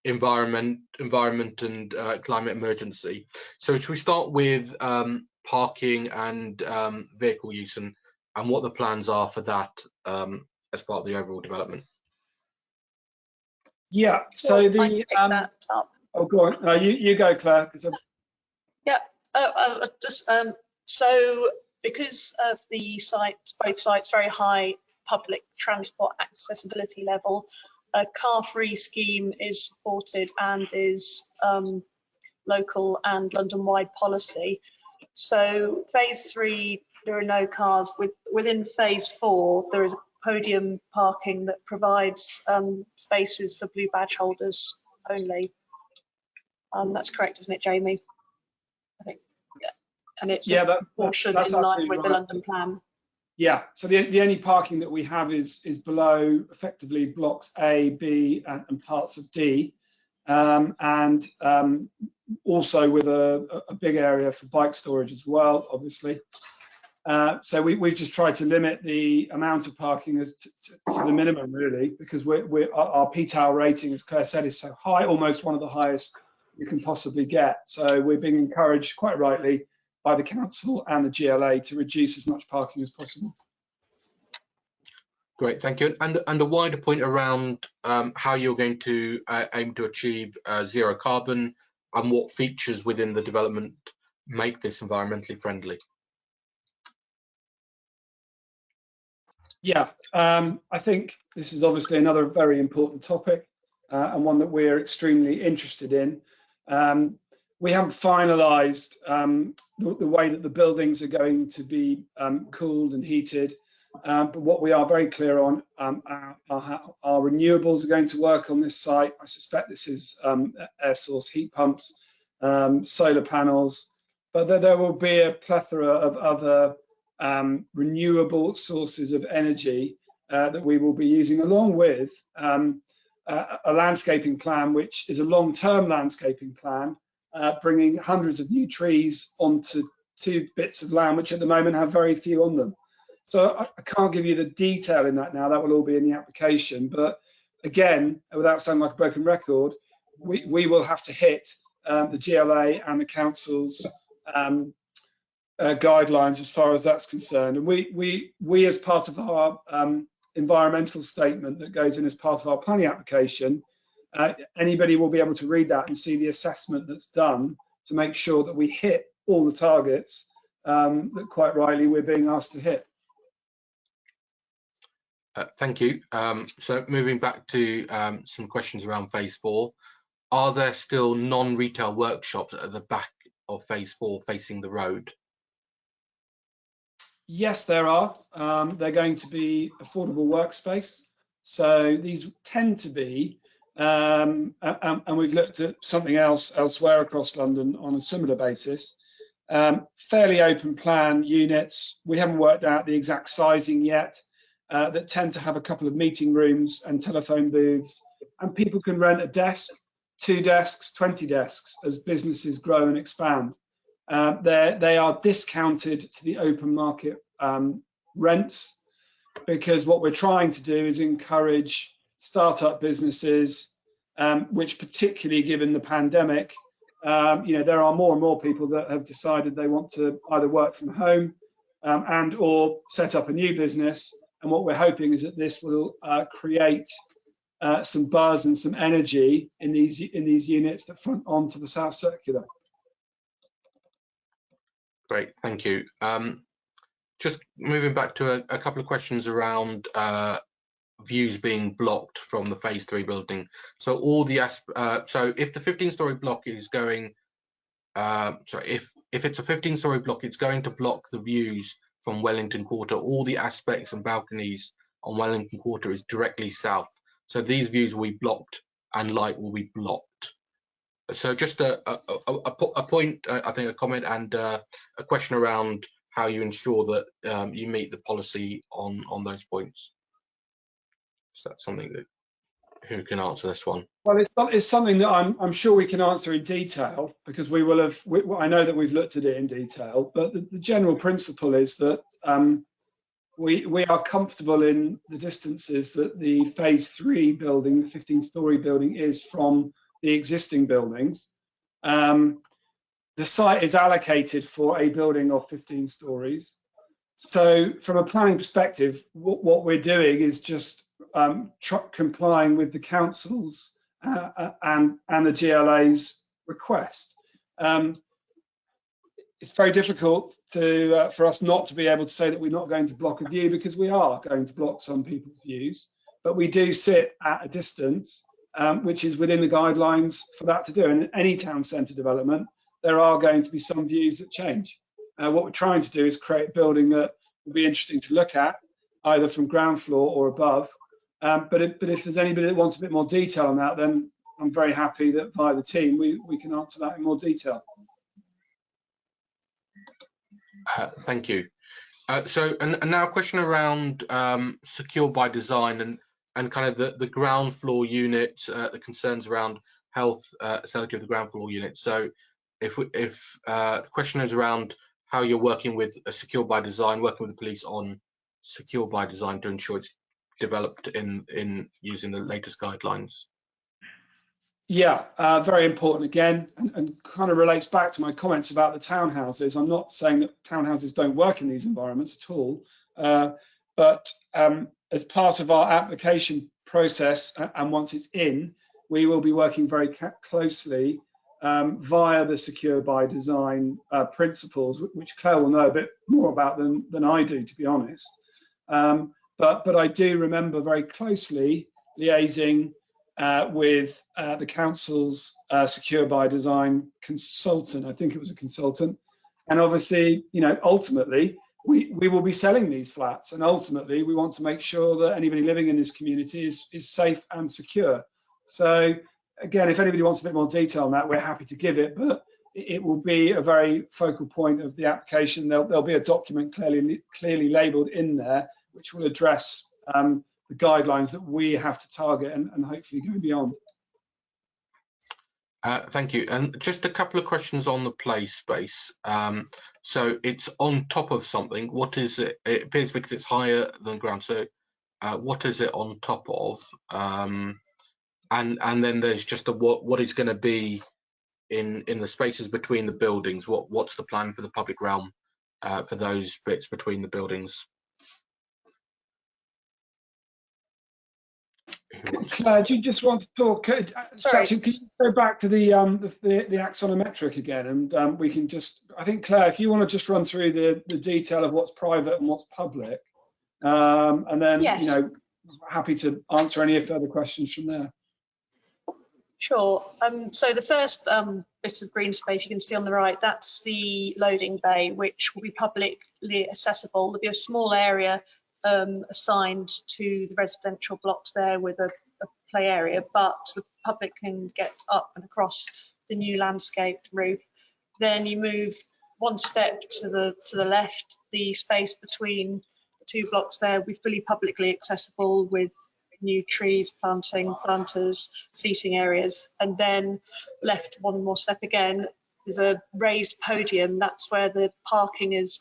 [SPEAKER 1] environment and climate emergency. So should we start with parking and vehicle use and what the plans are for that as part of the overall development?
[SPEAKER 2] Yeah, so the oh, go on. You go, Claire.
[SPEAKER 3] Yeah, so because of the sites, both sites, very high public transport accessibility level, a car-free scheme is supported and is local and London-wide policy. So phase 3, there are no cars. Within phase 4, there is podium parking that provides spaces for blue badge holders only. That's correct, isn't it, Jamie? I think, yeah. And it's a portion in line with the London plan.
[SPEAKER 2] Yeah, so the only parking that we have is below effectively blocks A, B, and parts of D, and also with a big area for bike storage as well, obviously. So we've just tried to limit the amount of parking to the minimum, really, because our P-Tower rating, as Claire said, is so high, almost one of the highest you can possibly get. So we're being encouraged, quite rightly, by the council and the GLA to reduce as much parking as possible.
[SPEAKER 1] Great, thank you. And a wider point around how you're going to aim to achieve zero carbon and what features within the development make this environmentally friendly.
[SPEAKER 2] Yeah, I think this is obviously another very important topic and one that we're extremely interested in. We haven't finalised the way that the buildings are going to be cooled and heated, but what we are very clear on are our renewables are going to work on this site. I suspect this is air source heat pumps, solar panels, but there will be a plethora of other renewable sources of energy that we will be using, along with a landscaping plan, which is a long-term landscaping plan, bringing hundreds of new trees onto 2 bits of land, which at the moment have very few on them. So I can't give you the detail in that now, that will all be in the application. But again, without sounding like a broken record, we will have to hit the GLA and the council's guidelines as far as that's concerned. And we as part of our environmental statement that goes in as part of our planning application, anybody will be able to read that and see the assessment that's done to make sure that we hit all the targets that quite rightly we're being asked to hit.
[SPEAKER 1] Thank you. So moving back to some questions around phase 4, are there still non-retail workshops at the back of phase 4 facing the road?
[SPEAKER 2] Yes, there are. They're going to be affordable workspace. So these tend to be, and we've looked at something else elsewhere across London on a similar basis, fairly open plan units. We haven't worked out the exact sizing yet, that tend to have a couple of meeting rooms and telephone booths, and people can rent a desk, 2 desks, 20 desks as businesses grow and expand. They are discounted to the open market rents, because what we're trying to do is encourage startup businesses, which particularly given the pandemic, there are more and more people that have decided they want to either work from home and or set up a new business. And what we're hoping is that this will create some buzz and some energy in these units that front onto the South Circular.
[SPEAKER 1] Great, thank you. Just moving back to a couple of questions around views being blocked from the phase 3 building. So all the so if the 15-story block is going, if it's a 15-story block, it's going to block the views from Wellington Quarter. All the aspects and balconies on Wellington Quarter is directly south. So these views will be blocked and light will be blocked. So just a point, I think a comment and a question around how you ensure that you meet the policy on those points. So that's something that, who can answer this one?
[SPEAKER 2] Well, it's something that I'm sure we can answer in detail, because we will have. I know that we've looked at it in detail, but the general principle is that we are comfortable in the distances that the phase 3 building, the 15-story building, is from the existing buildings. The site is allocated for a building of 15 stories. So from a planning perspective, what we're doing is just complying with the council's and the GLA's request. It's very difficult for us not to be able to say that we're not going to block a view, because we are going to block some people's views, but we do sit at a distance which is within the guidelines for that to do. And in any town centre development, there are going to be some views that change. What we're trying to do is create a building that will be interesting to look at, either from ground floor or above. But if there's anybody that wants a bit more detail on that, then I'm very happy that via the team we can answer that in more detail.
[SPEAKER 1] Thank you. So and now a question around secure by design and kind of the ground floor unit, the concerns around health, safety of the ground floor unit. So if the question is around how you're working with a secure by design, working with the police on secure by design to ensure it's developed in using the latest guidelines.
[SPEAKER 2] Yeah, very important again, and kind of relates back to my comments about the townhouses. I'm not saying that townhouses don't work in these environments at all, but as part of our application process, and once it's in, we will be working very closely via the secure by design principles, which Claire will know a bit more about than I do, to be honest. But I do remember very closely liaising with the council's secure by design consultant. I think it was a consultant, and obviously, ultimately we will be selling these flats, and ultimately we want to make sure that anybody living in this community is safe and secure. So again, if anybody wants a bit more detail on that, we're happy to give it, but it will be a very focal point of the application. There'll be a document clearly labelled in there, which will address the guidelines that we have to target and hopefully go beyond.
[SPEAKER 1] Thank you. And just a couple of questions on the play space. So it's on top of something. What is it? It appears because it's higher than ground. So what is it on top of? And then there's just what is going to be in the spaces between the buildings. What's the plan for the public realm for those bits between the buildings?
[SPEAKER 2] Claire, do you just want to talk? Sachin, can you go back to the axonometric again, and we can just, I think, Claire, if you want to just run through the detail of what's private and what's public, and then,
[SPEAKER 3] yes.
[SPEAKER 2] Happy to answer any further questions from there.
[SPEAKER 3] Sure. So the first bit of green space you can see on the right, that's the loading bay, which will be publicly accessible. There'll be a small area assigned to the residential blocks there with a play area, but the public can get up and across the new landscaped roof. Then you move one step to the left, the space between the two blocks there will be fully publicly accessible with new trees, planters, seating areas. And then left one more step again, there's a raised podium. That's where the parking is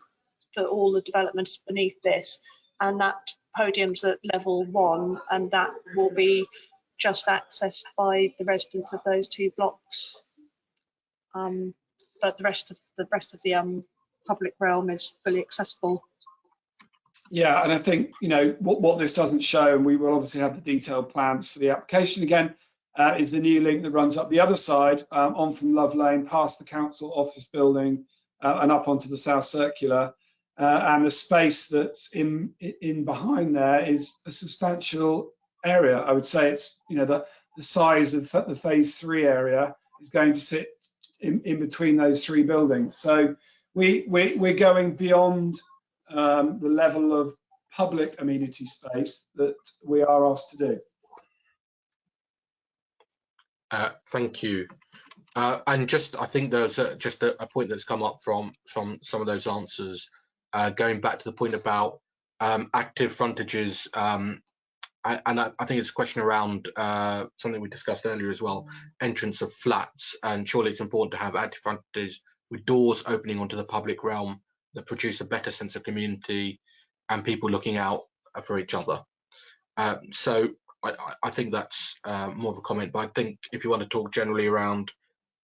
[SPEAKER 3] for all the developments beneath this, and that podium's at level 1, and that will be just accessed by the residents of those 2 blocks. But the rest of the public realm is fully accessible.
[SPEAKER 2] Yeah, and I think, you know, what this doesn't show, and we will obviously have the detailed plans for the application again, is the new link that runs up the other side, on from Love Lane, past the council office building, and up onto the South Circular. And the space that's in behind there is a substantial area. I would say it's, you know, the size of the phase 3 area is going to sit in between those 3 buildings. So we're going beyond the level of public amenity space that we are asked to do.
[SPEAKER 1] Thank you. And just, I think there's just a point that's come up from some of those answers, going back to the point about active frontages, and I think it's a question around something we discussed earlier as well, entrance of flats, and surely it's important to have active frontages with doors opening onto the public realm that produce a better sense of community and people looking out for each other. So I think that's more of a comment, but I think if you want to talk generally around,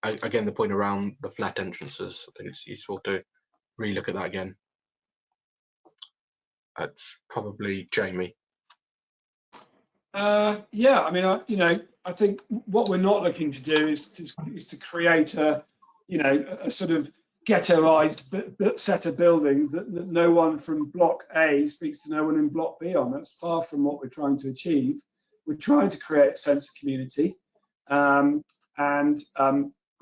[SPEAKER 1] again, the point around the flat entrances, I think it's useful to relook at that again. That's probably Jamie.
[SPEAKER 2] Yeah, I mean, you know, I think what we're not looking to do is to create a, you know, a sort of ghettoized set of buildings that no one from block A speaks to no one in block B on. That's far from what we're trying to achieve. We're trying to create a sense of community, and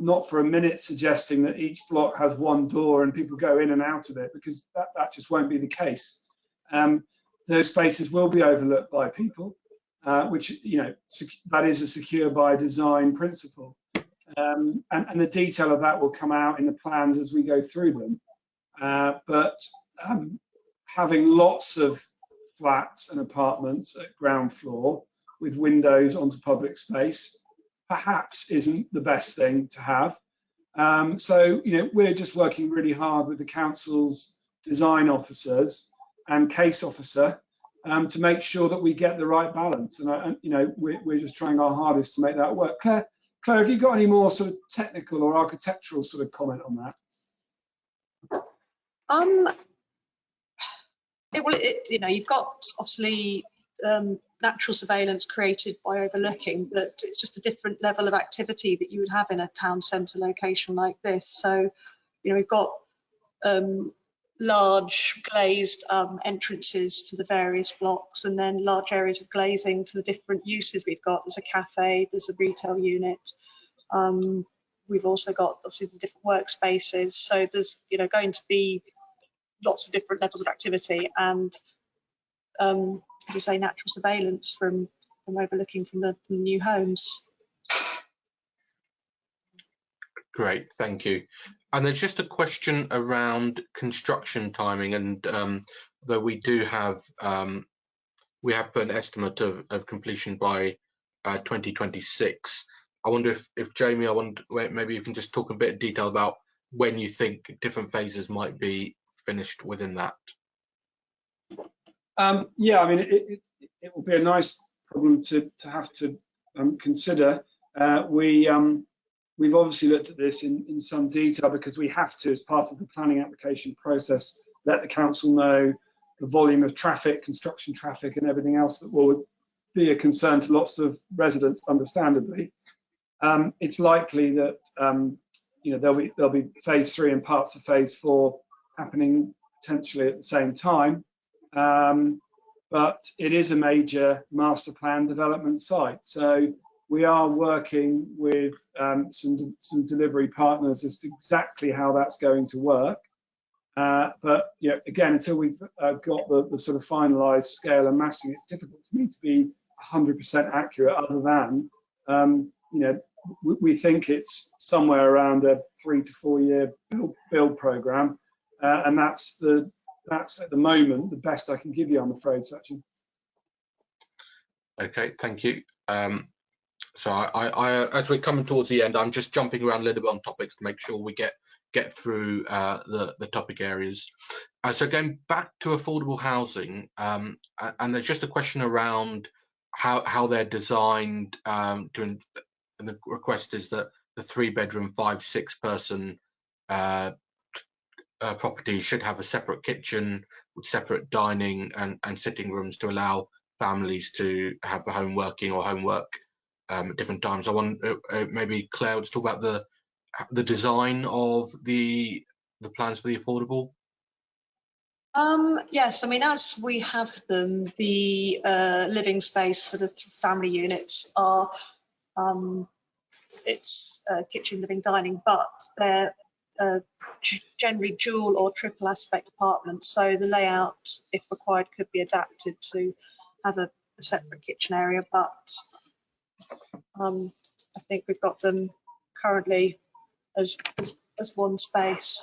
[SPEAKER 2] not for a minute suggesting that each block has 1 door and people go in and out of it, because that just won't be the case. Those spaces will be overlooked by people, which, you know, that is a secure by design principle. And the detail of that will come out in the plans as we go through them. But having lots of flats and apartments at ground floor with windows onto public space perhaps isn't the best thing to have. So, you know, we're just working really hard with the council's design officers and case officer to make sure that we get the right balance. And, you know, we're just trying our hardest to make that work. Claire, have you got any more sort of technical or architectural sort of comment on that?
[SPEAKER 3] You know, you've got obviously natural surveillance created by overlooking, but it's just a different level of activity that you would have in a town centre location like this. So, you know, we've got large glazed entrances to the various blocks, and then large areas of glazing to the different uses we've got. There's a cafe, there's a retail unit. We've also got obviously the different workspaces. So there's, you know, going to be lots of different levels of activity, and as I say, natural surveillance from overlooking from the new homes.
[SPEAKER 1] Great, thank you. And there's just a question around construction timing, and though we do have we have put an estimate of completion by 2026. I wonder if Jamie, maybe you can just talk a bit of detail about when you think different phases might be finished within that.
[SPEAKER 2] Yeah, I mean, it will be a nice problem to have to consider. We've obviously looked at this in some detail because we have to, as part of the planning application process, let the council know the volume of traffic, construction traffic, and everything else that will be a concern to lots of residents, understandably. It's likely that you know, there'll be phase 3 and parts of phase 4 happening potentially at the same time. But it is a major master plan development site, so we are working with some delivery partners as to exactly how that's going to work. But you know, again, until we've got the sort of finalised scale and massing, it's difficult for me to be 100% accurate. Other than you know, we think it's somewhere around a 3 to 4 year build program, and that's at the moment the best I can give you, I'm afraid, Sachin.
[SPEAKER 1] Okay, thank you. So I as we're coming towards the end, I'm just jumping around a little bit on topics to make sure we get get through the topic areas. So going back to affordable housing, and there's just a question around how they're designed. And the request is that the 3-bedroom, 5-6 person property should have a separate kitchen with separate dining and sitting rooms to allow families to have a home working or homework at different times. I want maybe Claire would talk about the design of the plans for the affordable.
[SPEAKER 3] Yes, I mean, as we have them, the living space for the family units are it's kitchen, living, dining, but they're generally dual or triple aspect apartments, so the layout, if required, could be adapted to have a separate kitchen area, but I think we've got them currently as one space.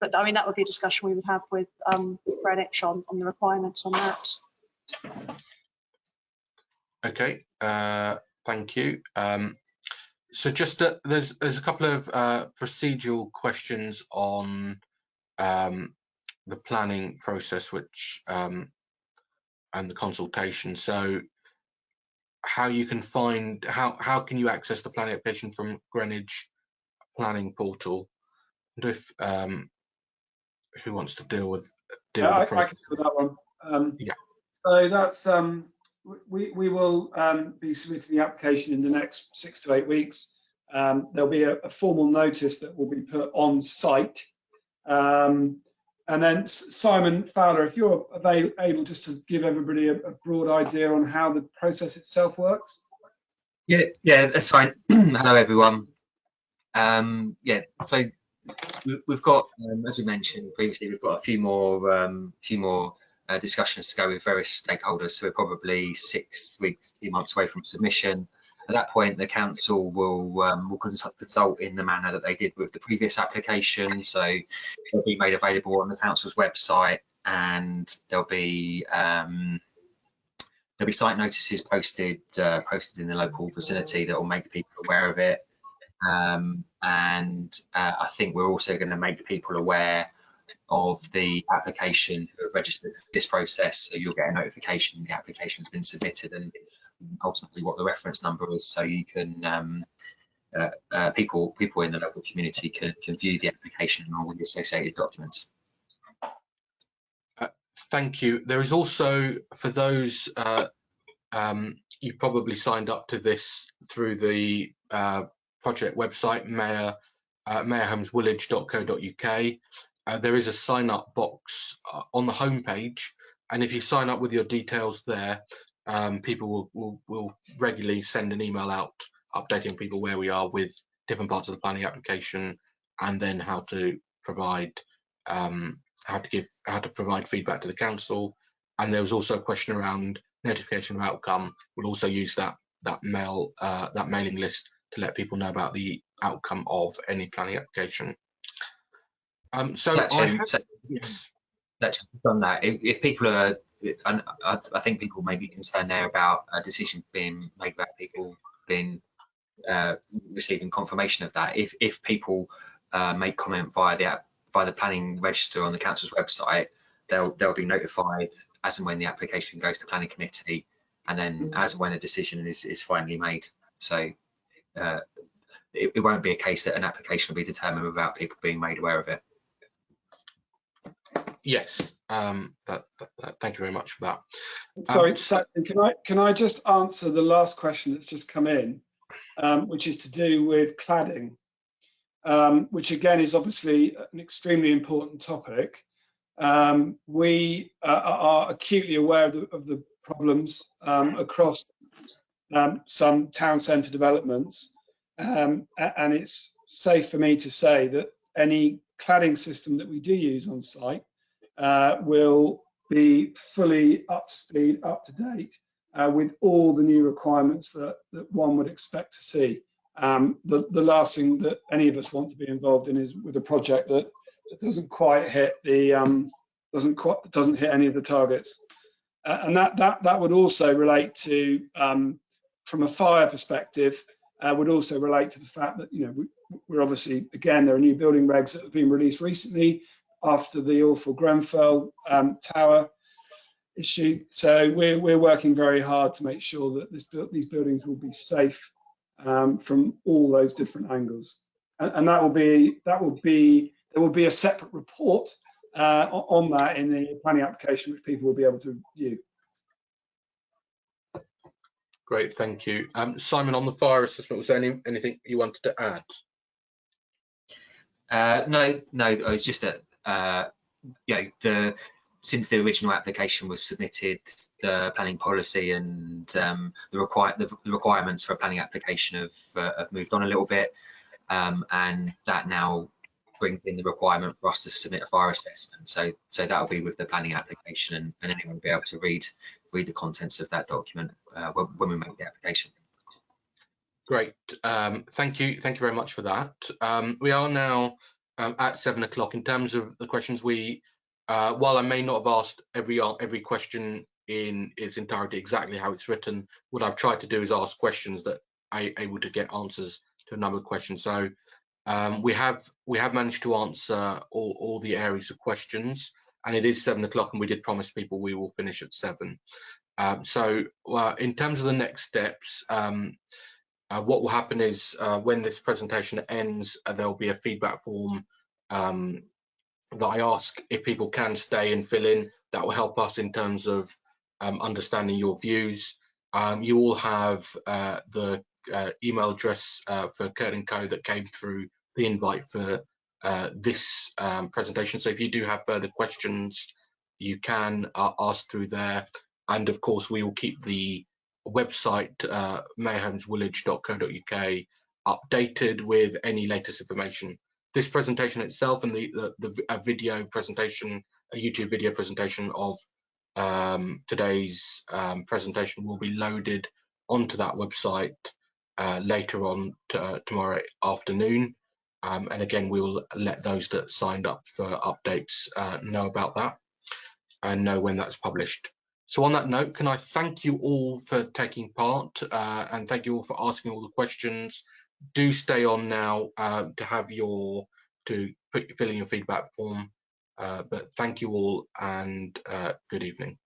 [SPEAKER 3] But I mean, that would be a discussion we would have with Greenwich on the requirements on that.
[SPEAKER 1] Okay, thank you. So just there's a couple of procedural questions on the planning process, which and the consultation. So how you can find how can you access the planning application from Greenwich planning portal? And if who wants to deal with the process?
[SPEAKER 2] I can do that one.
[SPEAKER 1] Yeah.
[SPEAKER 2] So that's we will be submitting the application in the next 6 to 8 weeks. There'll be a formal notice that will be put on site. And then Simon Fowler, if you're able just to give everybody a broad idea on how the process itself works.
[SPEAKER 4] Yeah, that's fine. Hello, everyone. Yeah, so we've got, as we mentioned previously, we've got a few more discussions to go with various stakeholders. So we're probably 6 weeks, 2 months away from submission. At that point, the council will consult in the manner that they did with the previous application. So it'll be made available on the council's website, and there'll be site notices posted in the local vicinity that will make people aware of it. And I think we're also going to make people aware of the application who have registered this process, so you'll get a notification the application has been submitted and ultimately what the reference number is, so you can people in the local community can view the application and all the associated documents.
[SPEAKER 1] Thank you. There is also, for those you probably signed up to this through the project website, Meyer Homes Woolwich.co.uk. There is a sign up box on the homepage, and if you sign up with your details there, people will regularly send an email out updating people where we are with different parts of the planning application, and then how to provide feedback to the council. And there was also a question around notification of outcome. We'll also use that mailing list to let people know about the outcome of any planning application.
[SPEAKER 4] Yes. On that, if people are, and I think people may be concerned there about a decision being made about people being receiving confirmation of that. If people make comment via the planning register on the council's website, they'll be notified as and when the application goes to planning committee, and then as and when a decision is finally made. So it won't be a case that an application will be determined without people being made aware of it.
[SPEAKER 1] Yes, thank you very much for that.
[SPEAKER 2] Sorry, can I just answer the last question that's just come in, which is to do with cladding, which again is obviously an extremely important topic. We are acutely aware of the problems across some town centre developments, and it's safe for me to say that any cladding system that we do use on site will be fully up to speed, up to date with all the new requirements that one would expect to see. The last thing that any of us want to be involved in is with a project that doesn't quite hit the doesn't hit any of the targets, and that would also relate to from a fire perspective. would also relate to the fact that, we're obviously, again, there are new building regs that have been released recently after the awful Grenfell Tower issue. So we're working very hard to make sure that these buildings will be safe from all those different angles. And there will be a separate report on that in the planning application, which people will be able to view.
[SPEAKER 1] Great, thank you. Simon, on the fire assessment, was there anything you wanted to add?
[SPEAKER 4] No, it was just that since the original application was submitted, the planning policy and the requirements for a planning application have moved on a little bit, and that now brings in the requirement for us to submit a fire assessment. So that will be with the planning application, and anyone will be able to read the contents of that document when we make the application.
[SPEAKER 1] Great, thank you very much for that. We are now at 7 o'clock. In terms of the questions, while I may not have asked every question in its entirety exactly how it's written, what I've tried to do is ask questions that I'm able to get answers to a number of questions. So we have managed to answer all the areas of questions, and it is 7 o'clock, and we did promise people we will finish at 7. So in terms of the next steps, what will happen is when this presentation ends, there will be a feedback form that I ask if people can stay and fill in. That will help us in terms of understanding your views. You all have the email address for Kurt & Co that came through the invite for this presentation. So if you do have further questions, you can ask through there. And of course, we will keep the website meyerhomeswoolwich.co.uk updated with any latest information. This presentation itself and the video presentation, a YouTube video presentation of today's presentation will be loaded onto that website later on tomorrow afternoon. And again, we will let those that signed up for updates know about that and know when that's published. So on that note, can I thank you all for taking part and thank you all for asking all the questions. Do stay on now to fill in your feedback form. But thank you all, and good evening.